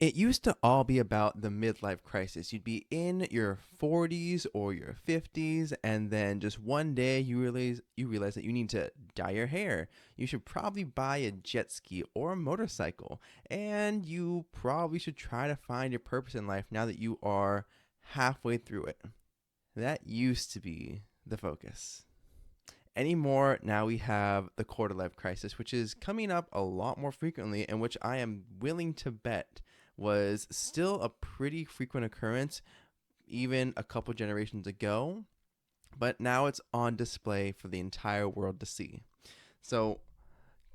It used to all be about the midlife crisis. You'd be in your 40s or your 50s, and then just one day you realize that you need to dye your hair. You should probably buy a jet ski or a motorcycle, and you probably should try to find your purpose in life now that you are halfway through it. That used to be the focus. Anymore, now we have the quarter life crisis, which is coming up a lot more frequently, and which I am willing to bet was still a pretty frequent occurrence even a couple generations ago, but now it's on display for the entire world to see. So,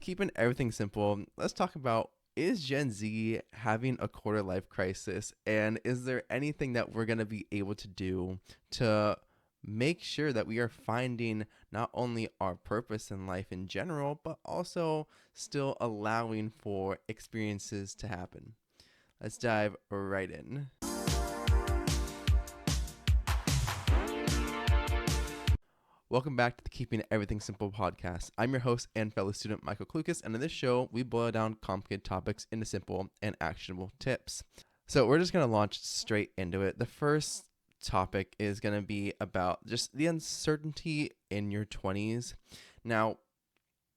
keeping everything simple, let's talk about, is Gen Z having a quarter life crisis? And is there anything that we're going to be able to do to make sure that we are finding not only our purpose in life in general, but also still allowing for experiences to happen? Let's dive right in. Welcome back to the Keeping Everything Simple podcast. I'm your host and fellow student Michael Klukas, and in this show, we boil down complicated topics into simple and actionable tips. So we're just going to launch straight into it. The first topic is going to be about just the uncertainty in your 20s. Now,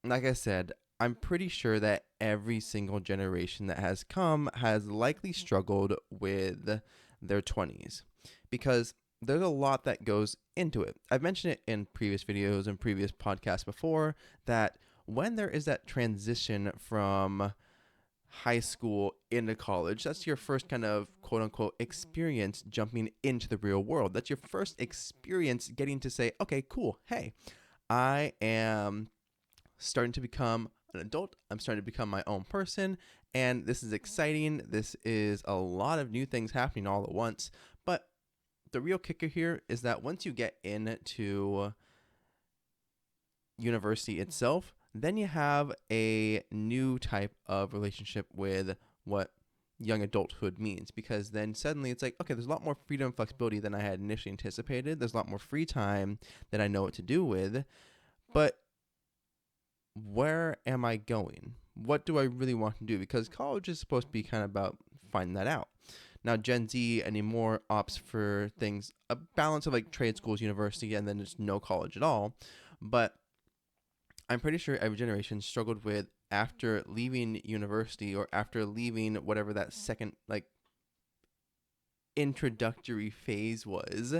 like I said, I'm pretty sure that every single generation that has come has likely struggled with their 20s because there's a lot that goes into it. I've mentioned it in previous videos and previous podcasts before that when there is that transition from high school into college, that's your first kind of quote unquote experience jumping into the real world. That's your first experience getting to say, okay, cool. Hey, I am starting to become an adult. I'm starting to become my own person. And this is exciting. This is a lot of new things happening all at once. But the real kicker here is that once you get into university itself, then you have a new type of relationship with what young adulthood means, because then suddenly it's like, okay, there's a lot more freedom and flexibility than I had initially anticipated. There's a lot more free time that I know what to do with. But where am I going? What do I really want to do? Because college is supposed to be kind of about finding that out. Now, Gen Z anymore opts for things, a balance of like trade schools, university, and then just no college at all. But I'm pretty sure every generation struggled with, after leaving university or after leaving whatever that second like introductory phase was.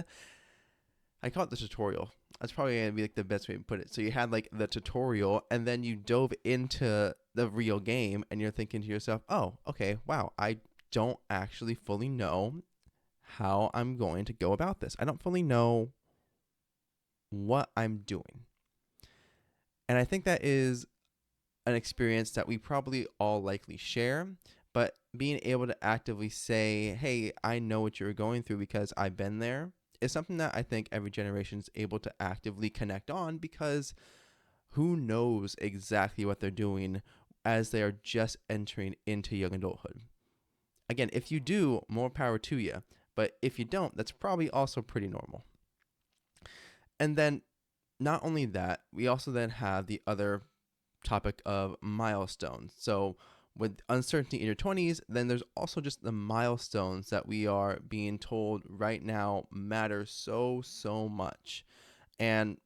I call it the tutorial. That's probably gonna be like the best way to put it. So you had like the tutorial, and then you dove into the real game, and you're thinking to yourself, "Oh, okay, wow, I don't actually fully know how I'm going to go about this. I don't fully know what I'm doing." And I think that is an experience that we probably all likely share, but being able to actively say, hey, I know what you're going through because I've been there, is something that I think every generation is able to actively connect on, because who knows exactly what they're doing as they are just entering into young adulthood. Again, if you do, more power to you. But if you don't, that's probably also pretty normal. And then not only that, we also then have the other topic of milestones. So with uncertainty in your 20s, then there's also just the milestones that we are being told right now matter so much. And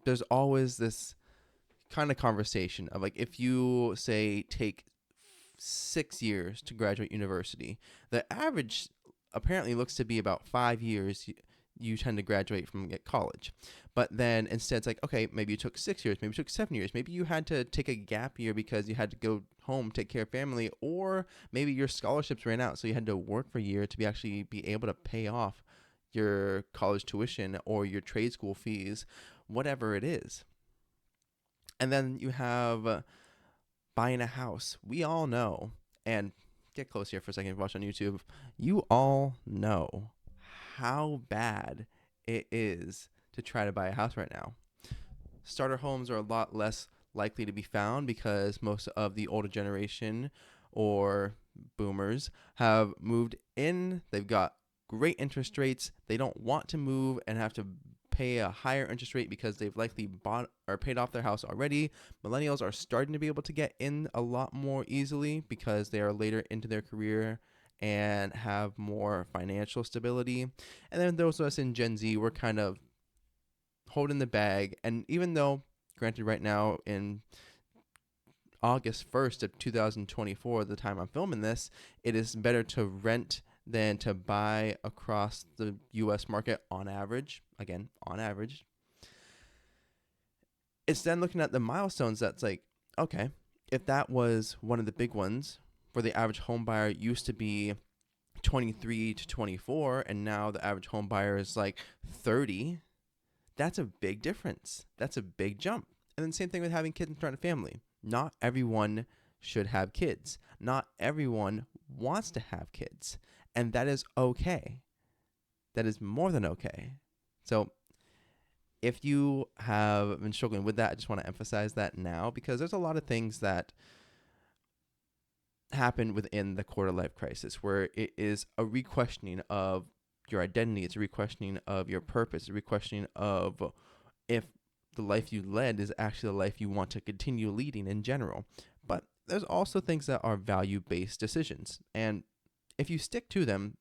there's always this kind of conversation of like, if you say take 6 years to graduate university, the average apparently looks to be about 5 years you tend to graduate from college. But then instead it's like, okay, maybe you took 6 years, maybe you took 7 years, maybe you had to take a gap year because you had to go home, take care of family, or maybe your scholarships ran out, so you had to work for a year to be able to pay off your college tuition or your trade school fees, whatever it is. And then you have buying a house. We all know, and get close here for a second, watch on YouTube, you all know how bad it is to try to buy a house right now. Starter homes are a lot less likely to be found because most of the older generation or boomers have moved in. They've got great interest rates. They don't want to move and have to pay a higher interest rate because they've likely bought or paid off their house already. Millennials are starting to be able to get in a lot more easily because they are later into their career and have more financial stability. And then those of us in Gen Z, we're kind of holding the bag. And even though, granted, right now in August 1st of 2024, the time I'm filming this, it is better to rent than to buy across the U.S. market on average. Again, on average. It's then looking at the milestones that's like, okay, if that was one of the big ones where the average home buyer used to be 23 to 24 and now the average home buyer is like 30, that's a big difference. That's a big jump. And then same thing with having kids and starting a family. Not everyone should have kids. Not everyone wants to have kids. And that is okay. That is more than okay. So if you have been struggling with that, I just want to emphasize that now because there's a lot of things that happen within the quarter life crisis where it is a re-questioning of your identity. It's a re-questioning of your purpose, a re-questioning of if the life you led is actually the life you want to continue leading in general. But there's also things that are value-based decisions. And if you stick to them,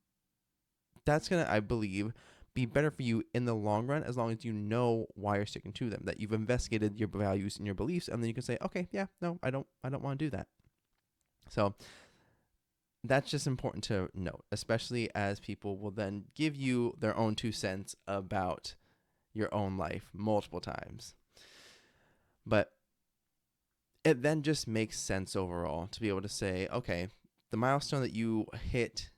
that's going to, I believe, be better for you in the long run as long as you know why you're sticking to them, that you've investigated your values and your beliefs, and then you can say, okay, yeah, no, I don't want to do that. So that's just important to note, especially as people will then give you their own 2 cents about your own life multiple times. But it then just makes sense overall to be able to say, okay, the milestone that you hit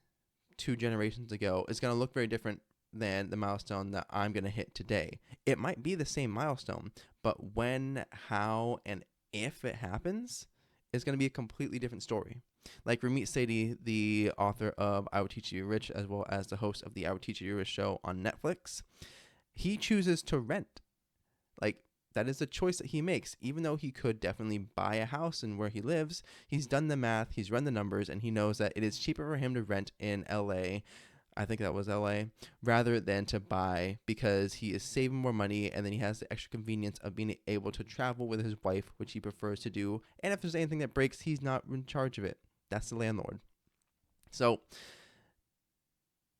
2 generations ago is going to look very different than the milestone that I'm going to hit today. It might be the same milestone, but when, how, and if it happens is going to be a completely different story. Like Ramit Sethi, the author of I Will Teach You Rich, as well as the host of the I Will Teach You Rich show on Netflix, he chooses to rent. Like, that is a choice that he makes. Even though he could definitely buy a house in where he lives, he's done the math, he's run the numbers, and he knows that it is cheaper for him to rent in LA, I think that was LA, rather than to buy because he is saving more money and then he has the extra convenience of being able to travel with his wife, which he prefers to do. And if there's anything that breaks, he's not in charge of it. That's the landlord. So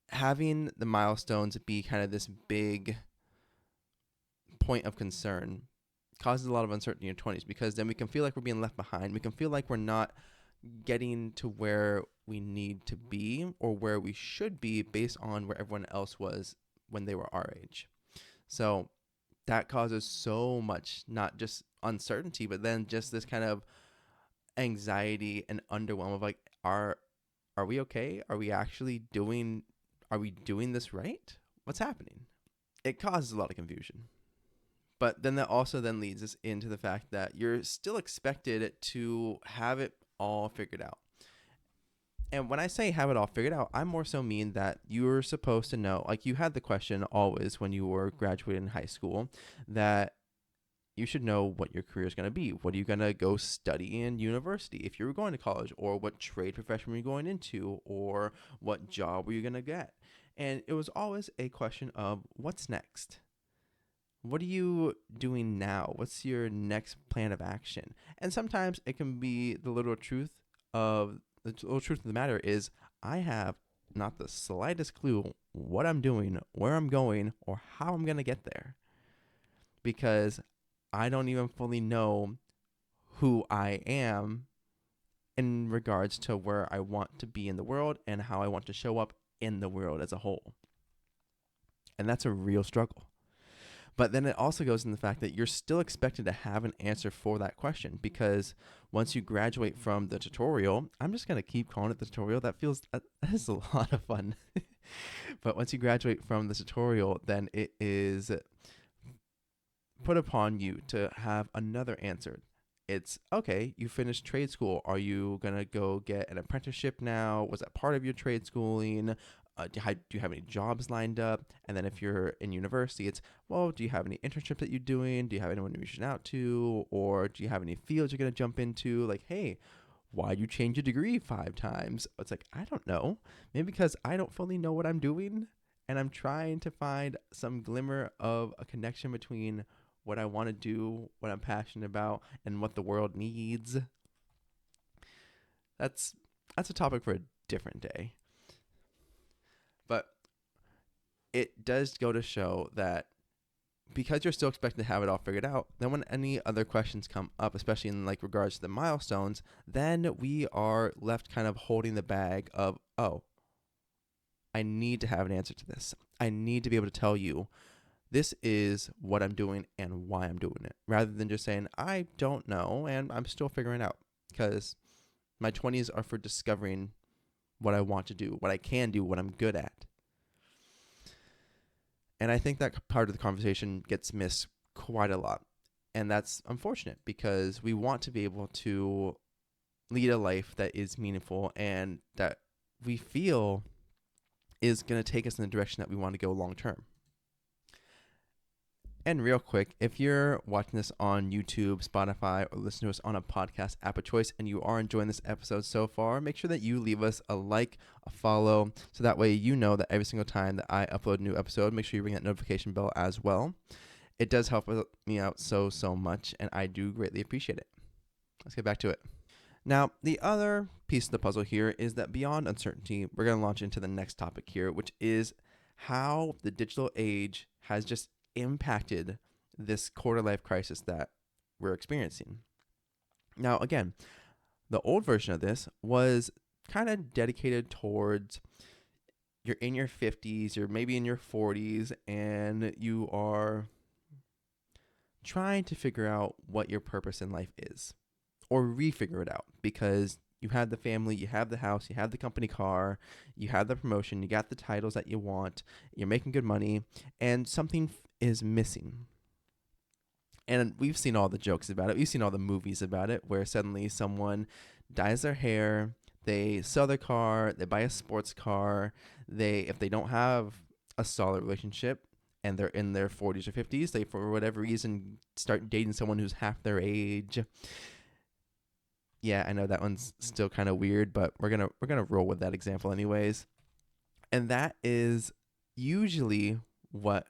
having the milestones be kind of this big point of concern causes a lot of uncertainty in your 20s because then we can feel like we're being left behind. We can feel like we're not getting to where we need to be or where we should be based on where everyone else was when they were our age. So that causes so much, not just uncertainty, but then just this kind of anxiety and underwhelm of like, are we okay? Are we doing this right? What's happening? It causes a lot of confusion. But then that also then leads us into the fact that you're still expected to have it all figured out. And when I say have it all figured out, I more so mean that you're supposed to know, like you had the question always when you were graduating high school, that you should know what your career is going to be. What are you going to go study in university if you were going to college, or what trade profession were you going into, or what job were you going to get? And it was always a question of what's next? What are you doing now? What's your next plan of action? And sometimes it can be the little truth of the matter is I have not the slightest clue what I'm doing, where I'm going, or how I'm going to get there. Because I don't even fully know who I am in regards to where I want to be in the world and how I want to show up in the world as a whole. And that's a real struggle. But then it also goes in the fact that you're still expected to have an answer for that question, because once you graduate from the tutorial, I'm just going to keep calling it the tutorial. That is a lot of fun. But once you graduate from the tutorial, then it is put upon you to have another answer. It's, okay, you finished trade school. Are you going to go get an apprenticeship now? Was that part of your trade schooling? Do you have any jobs lined up? And then if you're in university, it's, well, do you have any internships that you're doing? Do you have anyone you're reaching out to? Or do you have any fields you're going to jump into? Like, hey, why'd you change your degree 5 times? It's like, I don't know. Maybe because I don't fully know what I'm doing. And I'm trying to find some glimmer of a connection between what I want to do, what I'm passionate about, and what the world needs. That's a topic for a different day. But it does go to show that because you're still expecting to have it all figured out, then when any other questions come up, especially in like regards to the milestones, then we are left kind of holding the bag of, oh, I need to have an answer to this. I need to be able to tell you this is what I'm doing and why I'm doing it, rather than just saying, I don't know and I'm still figuring it out, because my 20s are for discovering what I want to do, what I can do, what I'm good at. And I think that part of the conversation gets missed quite a lot. And that's unfortunate, because we want to be able to lead a life that is meaningful and that we feel is going to take us in the direction that we want to go long term. And real quick, if you're watching this on YouTube, Spotify, or listening to us on a podcast app of choice and you are enjoying this episode so far, make sure that you leave us a like, a follow, so that way you know that every single time that I upload a new episode, make sure you ring that notification bell as well. It does help me out so much, and I do greatly appreciate it. Let's get back to it. Now, the other piece of the puzzle here is that beyond uncertainty, we're going to launch into the next topic here, which is how the digital age has just impacted this quarter life crisis that we're experiencing. Now, again, the old version of this was kind of dedicated towards you're in your 50s, you're maybe in your 40s, and you are trying to figure out what your purpose in life is, or refigure it out, because you have the family, you have the house, you have the company car, you have the promotion, you got the titles that you want, you're making good money, and something is missing. And we've seen all the jokes about it. We've seen all the movies about it, where suddenly someone dyes their hair, they sell their car, they buy a sports car, if they don't have a solid relationship and they're in their 40s or 50s, they, for whatever reason, start dating someone who's half their age. Yeah, I know that one's still kind of weird, but we're gonna roll with that example anyways. And that is usually what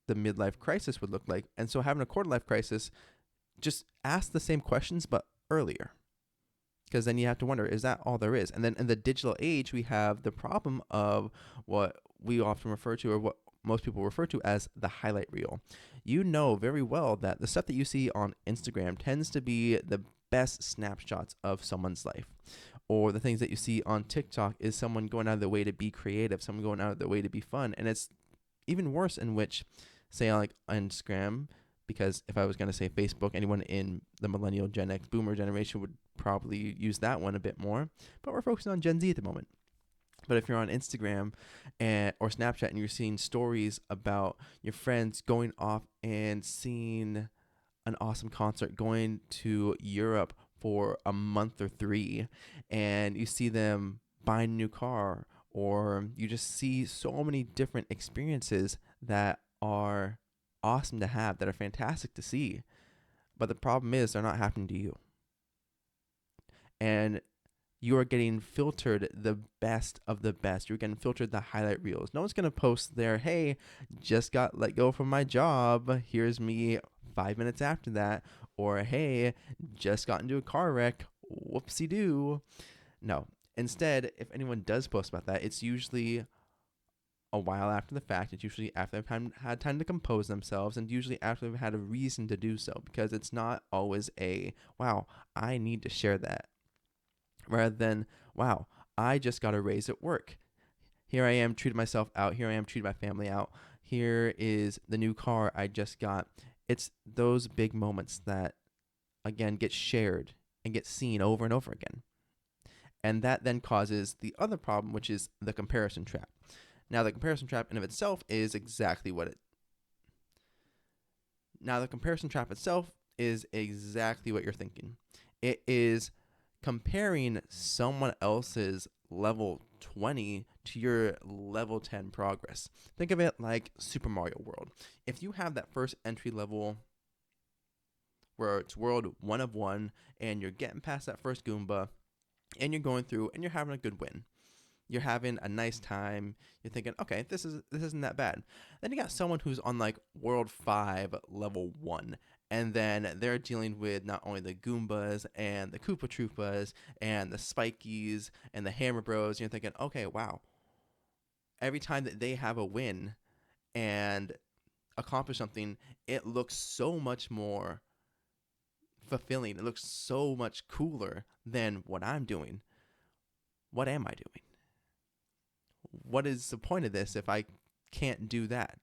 the midlife crisis would look like. And so having a quarter life crisis, just ask the same questions but earlier, because then you have to wonder, is that all there is? And then in the digital age, we have the problem of what we often refer to, or what most people refer to as the highlight reel. You know very well that the stuff that you see on Instagram tends to be the best snapshots of someone's life. Or the things that you see on TikTok is someone going out of their way to be creative, someone going out of their way to be fun. And it's even worse in which, say, like Instagram, because if I was going to say Facebook, anyone in the millennial, Gen X, boomer generation would probably use that one a bit more. But we're focusing on Gen Z at the moment. But if you're on Instagram or Snapchat and you're seeing stories about your friends going off and seeing an awesome concert, going to Europe for a month or 3, and you see them buying a new car, or you just see so many different experiences that are awesome to have, that are fantastic to see. But the problem is they're not happening to you. And you are getting filtered the best of the best. You're getting filtered the highlight reels. No one's going to post there, hey, just got let go from my job. Here's me 5 minutes after that. Or, hey, just got into a car wreck. Whoopsie-doo. No. Instead, if anyone does post about that, it's usually a while after the fact. It's usually after they've had time to compose themselves, and usually after they've had a reason to do so, because it's not always wow, I need to share that. Rather than, wow, I just got a raise at work. Here I am, treated myself out. Here I am, treated my family out. Here is the new car I just got. It's those big moments that, again, get shared and get seen over and over again. And that then causes the other problem, which is the comparison trap. Now, the comparison trap in of itself is exactly what the comparison trap itself is exactly what you're thinking. It is comparing someone else's level 20 to your level 10 progress. Think of it like Super Mario World. If you have that first entry level where it's world 1 of 1 and you're getting past that first Goomba and you're going through and you're having a good win, You're having a nice time. You're thinking, okay, this isn't that bad. Then you got someone who's on like World 5, Level 1. And then they're dealing with not only the Goombas and the Koopa Troopas and the Spikies and the Hammer Bros. You're thinking, okay, wow. Every time that they have a win and accomplish something, it looks so much more fulfilling. It looks so much cooler than what I'm doing. What am I doing? What is the point of this if I can't do that?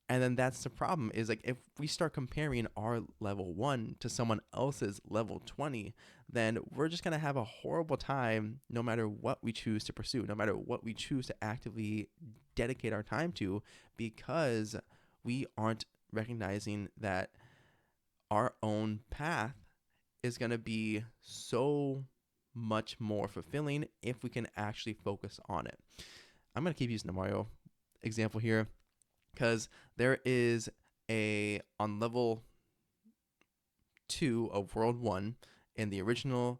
And then that's the problem, is like if we start comparing our level 1 to someone else's level 20, then we're just going to have a horrible time no matter what we choose to pursue, no matter what we choose to actively dedicate our time to, because we aren't recognizing that our own path is going to be so much more fulfilling if we can actually focus on it. I'm going to keep using the Mario example here because there is on level 2 of World 1 in the original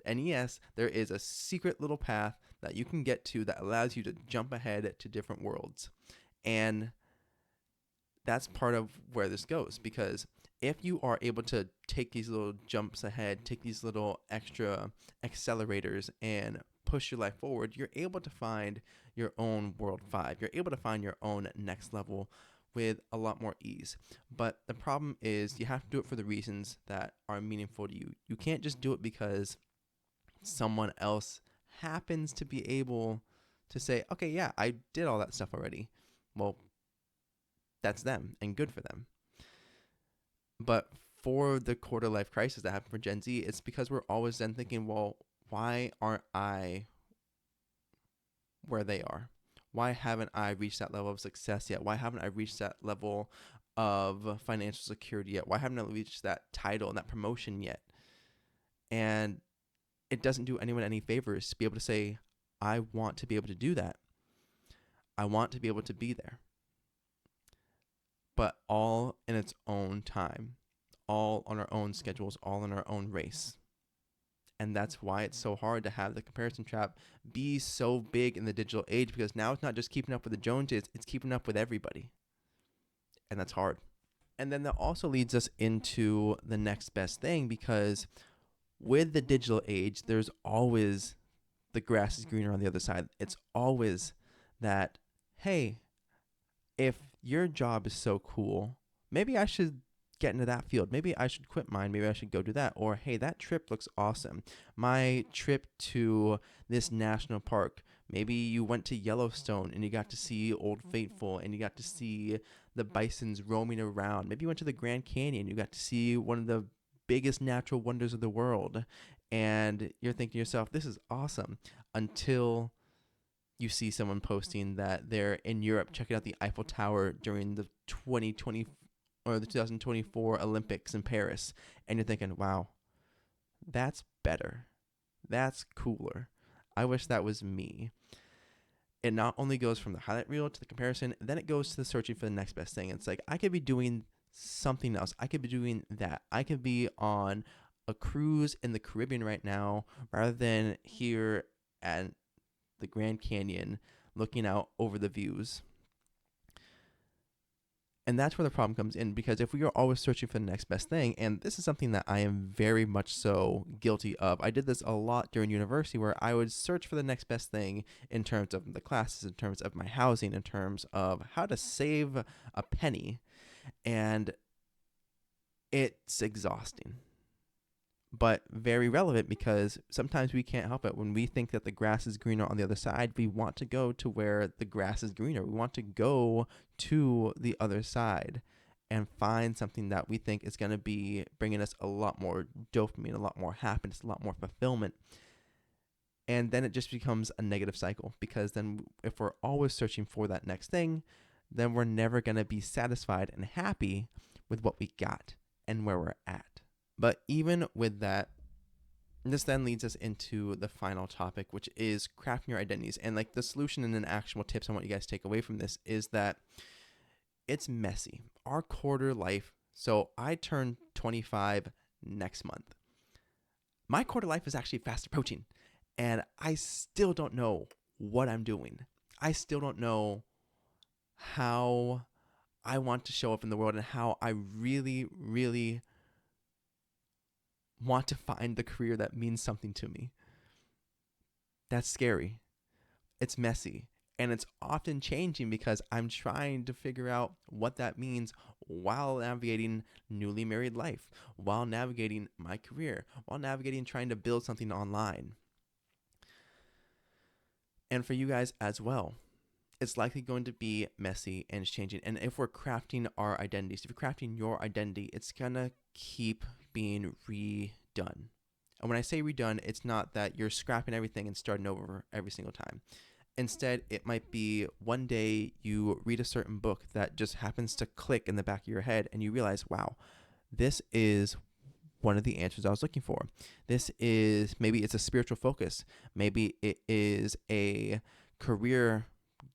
NES, there is a secret little path that you can get to that allows you to jump ahead to different worlds. And that's part of where this goes, because if you are able to take these little jumps ahead, take these little extra accelerators and push your life forward, you're able to find your own World 5. You're able to find your own next level with a lot more ease. But the problem is you have to do it for the reasons that are meaningful to you. You can't just do it because someone else happens to be able to say, okay, yeah, I did all that stuff already. Well, that's them and good for them. But for the quarter life crisis that happened for Gen Z, it's because we're always then thinking, well, why aren't I where they are? Why haven't I reached that level of success yet? Why haven't I reached that level of financial security yet? Why haven't I reached that title and that promotion yet? And it doesn't do anyone any favors to be able to say, I want to be able to do that. I want to be able to be there. But all in its own time, all on our own schedules, all in our own race. And that's why it's so hard to have the comparison trap be so big in the digital age, because now it's not just keeping up with the Joneses, it's keeping up with everybody. And that's hard. And then that also leads us into the next best thing, because with the digital age, there's always the grass is greener on the other side. It's always that, hey, if your job is so cool, maybe I should get into that field. Maybe I should quit mine. Maybe I should go do that. Or, hey, that trip looks awesome. My trip to this national park. Maybe you went to Yellowstone and you got to see Old Faithful and you got to see the bisons roaming around. Maybe you went to the Grand Canyon. You got to see one of the biggest natural wonders of the world. And you're thinking to yourself, this is awesome, until you see someone posting that they're in Europe checking out the Eiffel Tower during the 2020 or the 2024 Olympics in Paris. And you're thinking, wow, that's better. That's cooler. I wish that was me. It not only goes from the highlight reel to the comparison, then it goes to the searching for the next best thing. It's like, I could be doing something else. I could be doing that. I could be on a cruise in the Caribbean right now rather than here at the Grand Canyon looking out over the views. And that's where the problem comes in, because if we are always searching for the next best thing, and this is something that I am very much so guilty of. I did this a lot during university, where I would search for the next best thing in terms of the classes, in terms of my housing, in terms of how to save a penny. And it's exhausting, but very relevant, because sometimes we can't help it. When we think that the grass is greener on the other side, we want to go to where the grass is greener. We want to go to the other side and find something that we think is going to be bringing us a lot more dopamine, a lot more happiness, a lot more fulfillment. And then it just becomes a negative cycle, because then if we're always searching for that next thing, then we're never going to be satisfied and happy with what we got and where we're at. But even with that, this then leads us into the final topic, which is crafting your identities. And like the solution and then actionable tips I want you guys to take away from this is that it's messy. Our quarter life. So I turn 25 next month. My quarter life is actually fast approaching. And I still don't know what I'm doing. I still don't know how I want to show up in the world and how I really, really want to find the career that means something to me. That's scary. It's messy. And it's often changing because I'm trying to figure out what that means while navigating newly married life, while navigating my career, while navigating trying to build something online. And for you guys as well, it's likely going to be messy and it's changing. And if we're crafting our identities, if you're crafting your identity, it's going to keep being redone. And when I say redone, it's not that you're scrapping everything and starting over every single time. Instead, it might be one day you read a certain book that just happens to click in the back of your head and you realize, wow, this is one of the answers I was looking for. This is, maybe it's a spiritual focus. Maybe it is a career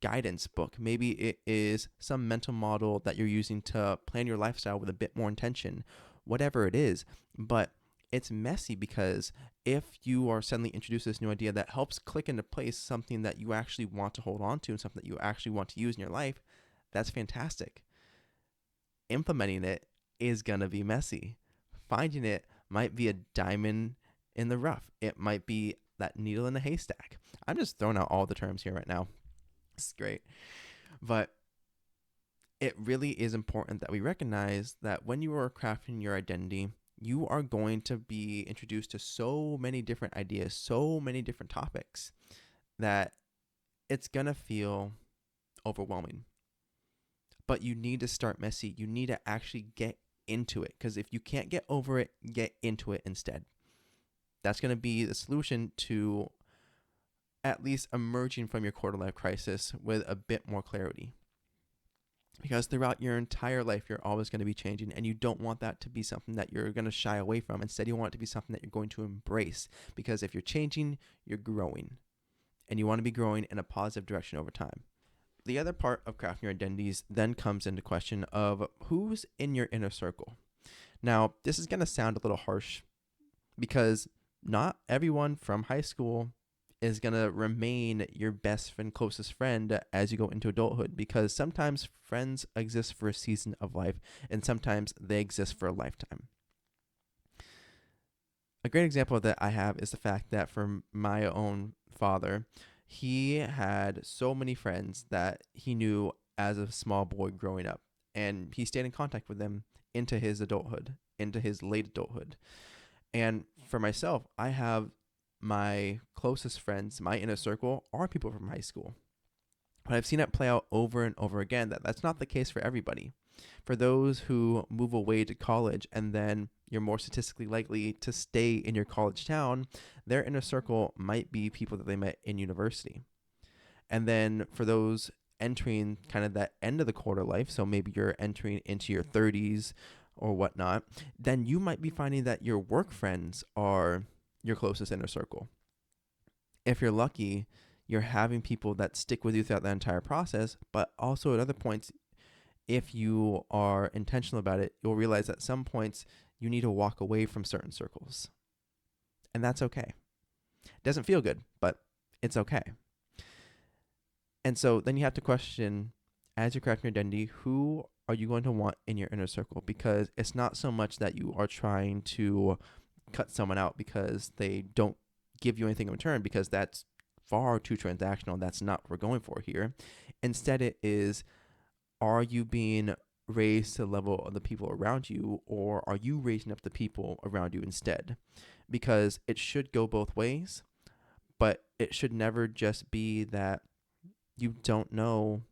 guidance book. Maybe it is some mental model that you're using to plan your lifestyle with a bit more intention. Whatever it is. But it's messy because if you are suddenly introduced to this new idea that helps click into place something that you actually want to hold on to and something that you actually want to use in your life, that's fantastic. Implementing it is going to be messy. Finding it might be a diamond in the rough. It might be that needle in a haystack. I'm just throwing out all the terms here right now. It's great. But it really is important that we recognize that when you are crafting your identity, you are going to be introduced to so many different ideas, so many different topics, that it's going to feel overwhelming. But you need to start messy. You need to actually get into it, because if you can't get over it, get into it instead. That's going to be the solution to at least emerging from your quarter life crisis with a bit more clarity. Because throughout your entire life, you're always going to be changing, and you don't want that to be something that you're going to shy away from. Instead, you want it to be something that you're going to embrace, because if you're changing, you're growing, and you want to be growing in a positive direction over time. The other part of crafting your identities then comes into question of who's in your inner circle. Now, this is going to sound a little harsh because not everyone from high school is going to remain your best and closest friend as you go into adulthood, because sometimes friends exist for a season of life and sometimes they exist for a lifetime. A great example that I have is the fact that for my own father, he had so many friends that he knew as a small boy growing up, and he stayed in contact with them into his adulthood, into his late adulthood. And for myself, I have my closest friends, my inner circle, are people from high school. But I've seen it play out over and over again that that's not the case for everybody. For those who move away to college and then you're more statistically likely to stay in your college town, their inner circle might be people that they met in university. And then for those entering kind of that end of the quarter life, so maybe you're entering into your 30s or whatnot, then you might be finding that your work friends are your closest inner circle. If you're lucky, you're having people that stick with you throughout the entire process, but also at other points, if you are intentional about it, you'll realize at some points you need to walk away from certain circles. And that's okay. It doesn't feel good, but it's okay. And so then you have to question, as you're crafting your identity, who are you going to want in your inner circle? Because it's not so much that you are trying to cut someone out because they don't give you anything in return, because that's far too transactional. That's not what we're going for here. Instead, it is, are you being raised to the level of the people around you, or are you raising up the people around you instead? Because it should go both ways, but it should never just be that you don't know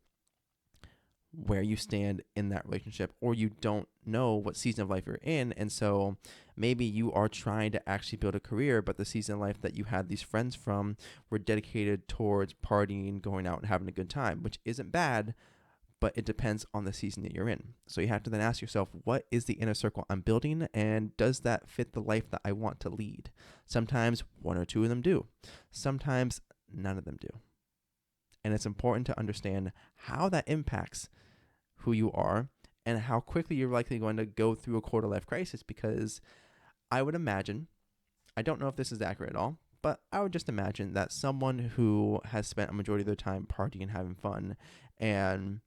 where you stand in that relationship, or you don't know what season of life you're in. And so maybe you are trying to actually build a career, but the season of life that you had these friends from were dedicated towards partying, going out and having a good time, which isn't bad, but it depends on the season that you're in. So you have to then ask yourself, what is the inner circle I'm building, and does that fit the life that I want to lead? Sometimes one or two of them do. Sometimes none of them do. And it's important to understand how that impacts who you are and how quickly you're likely going to go through a quarter life crisis, because I would imagine, I don't know if this is accurate at all, but I would just imagine that someone who has spent a majority of their time partying and having fun and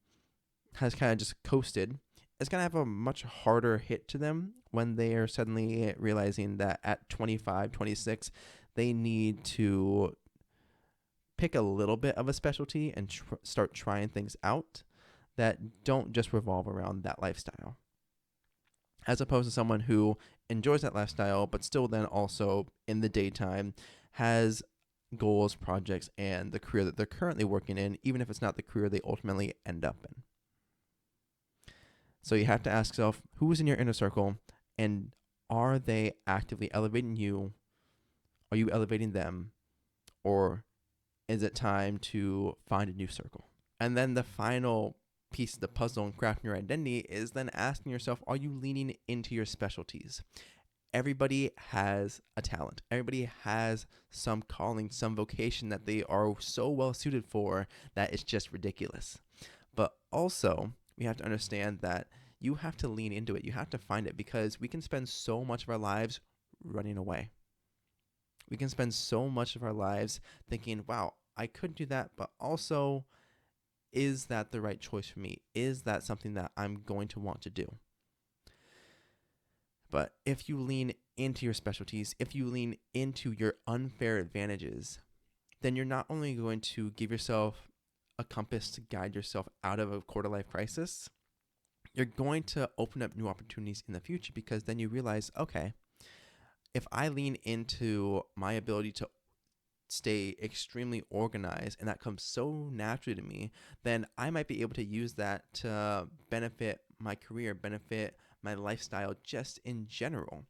has kind of just coasted is going to have a much harder hit to them when they are suddenly realizing that at 25, 26, they need to pick a little bit of a specialty and start trying things out that don't just revolve around that lifestyle. As opposed to someone who enjoys that lifestyle, but still then also in the daytime has goals, projects, and the career that they're currently working in, even if it's not the career they ultimately end up in. So you have to ask yourself, who is in your inner circle, and are they actively elevating you? Are you elevating them? Or is it time to find a new circle? And then the final piece of the puzzle in crafting your identity is then asking yourself, are you leaning into your specialties? Everybody has a talent. Everybody has some calling, some vocation that they are so well suited for that it's just ridiculous. But also, we have to understand that you have to lean into it. You have to find it, because we can spend so much of our lives running away. We can spend so much of our lives thinking, wow, I could do that, but also, is that the right choice for me? Is that something that I'm going to want to do? But if you lean into your specialties, if you lean into your unfair advantages, then you're not only going to give yourself a compass to guide yourself out of a quarter-life crisis, you're going to open up new opportunities in the future, because then you realize, okay, if I lean into my ability to stay extremely organized, and that comes so naturally to me, then I might be able to use that to benefit my career, benefit my lifestyle just in general.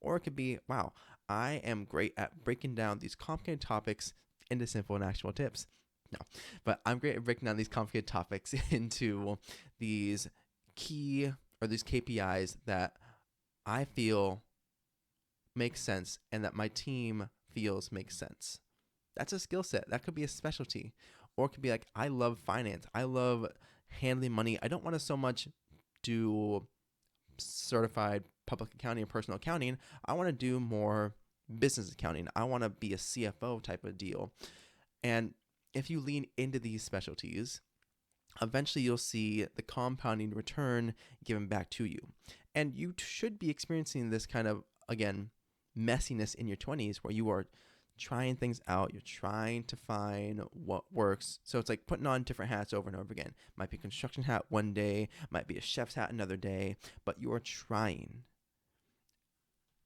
Or it could be, wow, I am great at breaking down these complicated topics into simple and actionable tips. No, but I'm great at breaking down these complicated topics into these key or these KPIs that I feel make sense and that my team feels makes sense. That's a skill set. That could be a specialty. Or it could be like, I love finance. I love handling money. I don't want to so much do certified public accounting and personal accounting. I want to do more business accounting. I want to be a CFO type of deal. And if you lean into these specialties, eventually you'll see the compounding return given back to you. And you should be experiencing this kind of, again, messiness in your 20s where you are trying things out. You're trying to find what works. So it's like putting on different hats over and over again. Might be a construction hat one day, might be a chef's hat another day, but you're trying.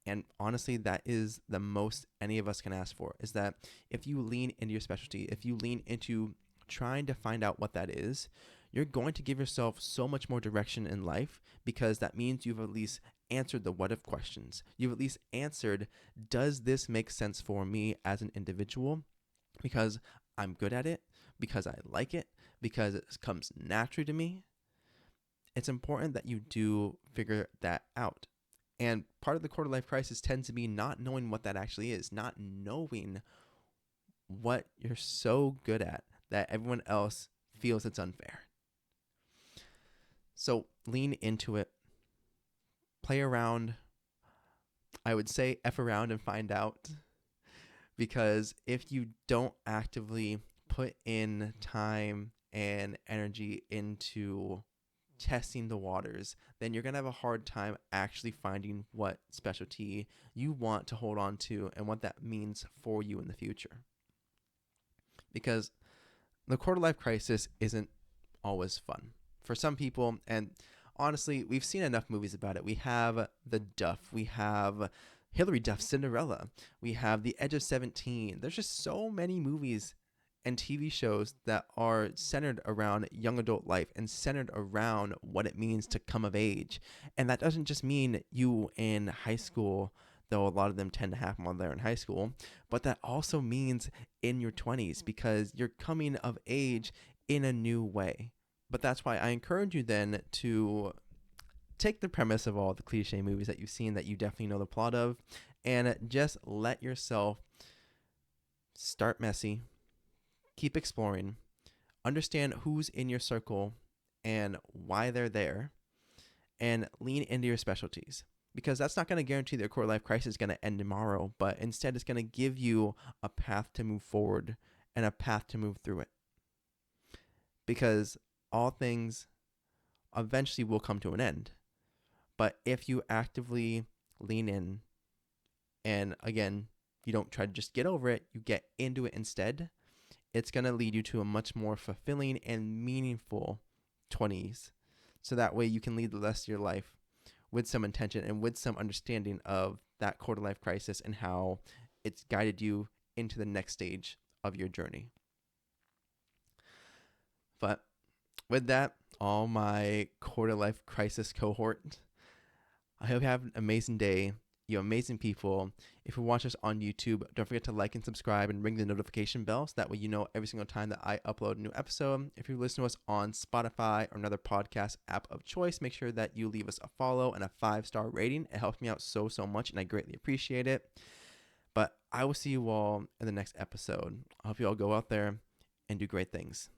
And honestly, that is the most any of us can ask for, is that if you lean into your specialty, if you lean into trying to find out what that is, you're going to give yourself so much more direction in life, because that means you've at least answered the what if questions. You've at least answered, does this make sense for me as an individual? Because I'm good at it, because I like it, because it comes naturally to me. It's important that you do figure that out. And part of the quarter life crisis tends to be not knowing what that actually is, not knowing what you're so good at that everyone else feels it's unfair. So lean into it. Play around. I would say F around and find out. Because if you don't actively put in time and energy into testing the waters, then you're going to have a hard time actually finding what specialty you want to hold on to and what that means for you in the future. Because the quarter life crisis isn't always fun for some people, and honestly, we've seen enough movies about it. We have The Duff, we have Hilary Duff's Cinderella, we have The Edge of 17. There's just so many movies and TV shows that are centered around young adult life and centered around what it means to come of age. And that doesn't just mean you in high school, though a lot of them tend to happen while they're in high school, but that also means in your 20s, because you're coming of age in a new way. But that's why I encourage you then to take the premise of all the cliche movies that you've seen that you definitely know the plot of, and just let yourself start messy, keep exploring, understand who's in your circle and why they're there, and lean into your specialties. because that's not going to guarantee that your quarter life crisis is going to end tomorrow, but instead it's going to give you a path to move forward and a path to move through it. Because all things eventually will come to an end. But if you actively lean in and, again, you don't try to just get over it, you get into it instead, it's going to lead you to a much more fulfilling and meaningful 20s. So that way you can lead the rest of your life with some intention and with some understanding of that quarter life crisis and how it's guided you into the next stage of your journey. But with that, all my quarter life crisis cohort, I hope you have an amazing day. You amazing people. If you watch us on YouTube, don't forget to like and subscribe and ring the notification bell so that way you know every single time that I upload a new episode. If you listen to us on Spotify or another podcast app of choice, make sure that you leave us a follow and a 5-star rating. It helps me out so much, and I greatly appreciate it. But I will see you all in the next episode. I hope you all go out there and do great things.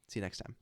See you next time.